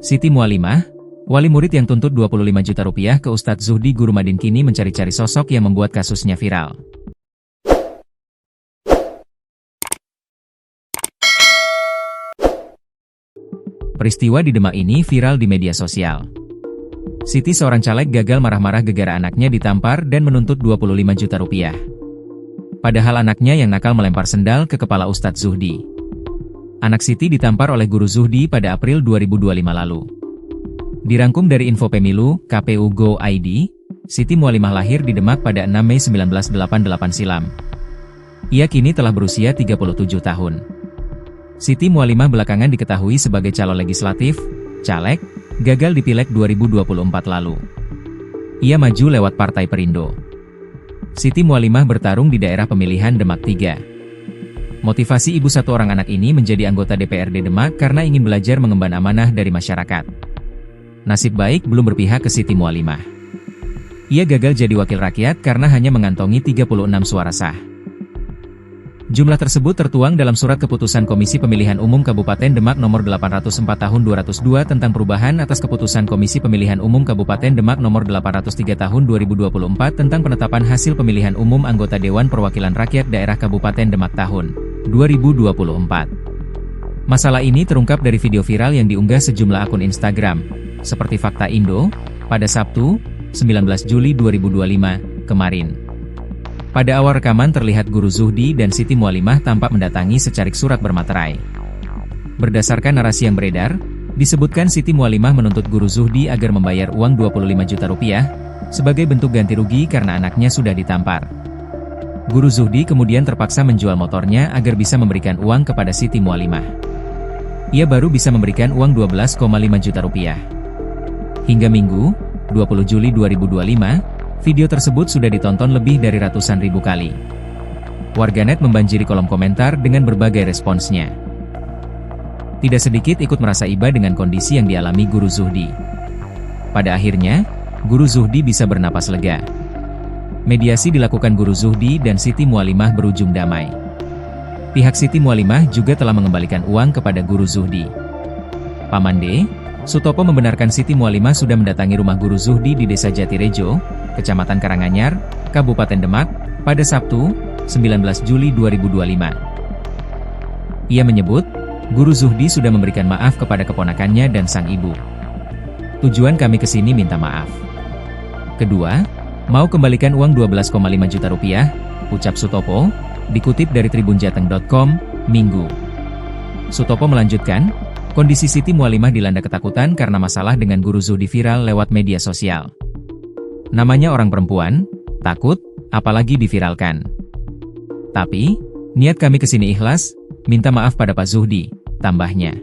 Siti Mualimah, wali murid yang tuntut Rp25 juta ke Ustadz Zuhdi Gurumadin kini mencari-cari sosok yang membuat kasusnya viral. Peristiwa di Demak ini viral di media sosial. Siti, seorang caleg, gagal marah-marah gegara anaknya ditampar dan menuntut Rp25 juta. Padahal anaknya yang nakal melempar sendal ke kepala Ustadz Zuhdi. Anak Siti ditampar oleh guru Zuhdi pada April 2025 lalu. Dirangkum dari Info Pemilu, KPU Go ID, Siti Mualimah lahir di Demak pada 6 Mei 1988 silam. Ia kini telah berusia 37 tahun. Siti Mualimah belakangan diketahui sebagai calon legislatif, caleg, gagal di Pileg 2024 lalu. Ia maju lewat Partai Perindo. Siti Mualimah bertarung di daerah pemilihan Demak 3. Motivasi ibu satu orang anak ini menjadi anggota DPRD Demak karena ingin belajar mengemban amanah dari masyarakat. Nasib baik belum berpihak ke Siti Mualimah. Ia gagal jadi wakil rakyat karena hanya mengantongi 36 suara sah. Jumlah tersebut tertuang dalam Surat Keputusan Komisi Pemilihan Umum Kabupaten Demak Nomor 804 Tahun 202 tentang perubahan atas Keputusan Komisi Pemilihan Umum Kabupaten Demak Nomor 803 Tahun 2024 tentang penetapan hasil pemilihan umum anggota Dewan Perwakilan Rakyat Daerah Kabupaten Demak tahun 2024. Masalah ini terungkap dari video viral yang diunggah sejumlah akun Instagram, seperti Fakta Indo, pada Sabtu, 19 Juli 2025, kemarin. Pada awal rekaman terlihat guru Zuhdi dan Siti Mualimah tampak mendatangi secarik surat bermaterai. Berdasarkan narasi yang beredar, disebutkan Siti Mualimah menuntut guru Zuhdi agar membayar uang Rp25 juta sebagai bentuk ganti rugi karena anaknya sudah ditampar. Guru Zuhdi kemudian terpaksa menjual motornya agar bisa memberikan uang kepada Siti Mualimah. Ia baru bisa memberikan uang Rp12,5 juta. Hingga Minggu, 20 Juli 2025, video tersebut sudah ditonton lebih dari ratusan ribu kali. Warganet membanjiri kolom komentar dengan berbagai responsnya. Tidak sedikit ikut merasa iba dengan kondisi yang dialami guru Zuhdi. Pada akhirnya, guru Zuhdi bisa bernapas lega. Mediasi dilakukan guru Zuhdi dan Siti Mualimah berujung damai. Pihak Siti Mualimah juga telah mengembalikan uang kepada guru Zuhdi. Paman D. Sutopo membenarkan Siti Mualimah sudah mendatangi rumah guru Zuhdi di Desa Jatirejo, Kecamatan Karanganyar, Kabupaten Demak, pada Sabtu, 19 Juli 2025. Ia menyebut, guru Zuhdi sudah memberikan maaf kepada keponakannya dan sang ibu. Tujuan kami ke sini minta maaf. Kedua, mau kembalikan uang Rp12,5 juta, ucap Sutopo, dikutip dari tribunjateng.com, Minggu. Sutopo melanjutkan, kondisi Siti Mualimah dilanda ketakutan karena masalah dengan guru Zuhdi viral lewat media sosial. Namanya orang perempuan, takut, apalagi diviralkan. Tapi, niat kami kesini ikhlas, minta maaf pada Pak Zuhdi, tambahnya.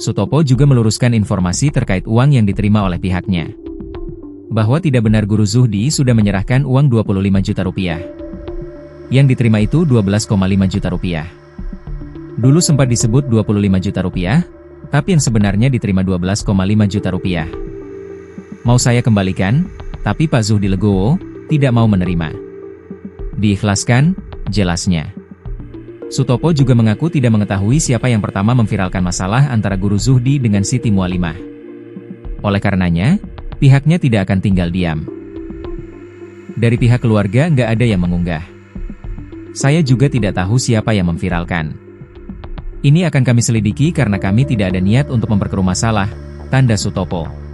Sutopo juga meluruskan informasi terkait uang yang diterima oleh pihaknya. Bahwa tidak benar guru Zuhdi sudah menyerahkan uang Rp25 juta. Yang diterima itu Rp12,5 juta. Dulu sempat disebut Rp25 juta, tapi yang sebenarnya diterima Rp12,5 juta. Mau saya kembalikan, tapi Pak Zuhdi legowo, tidak mau menerima. Diikhlaskan, jelasnya. Sutopo juga mengaku tidak mengetahui siapa yang pertama memviralkan masalah antara guru Zuhdi dengan Siti Mualimah. Oleh karenanya, pihaknya tidak akan tinggal diam. Dari pihak keluarga nggak ada yang mengunggah. Saya juga tidak tahu siapa yang memviralkan. Ini akan kami selidiki karena kami tidak ada niat untuk memperkeruh masalah, tanda Sutopo.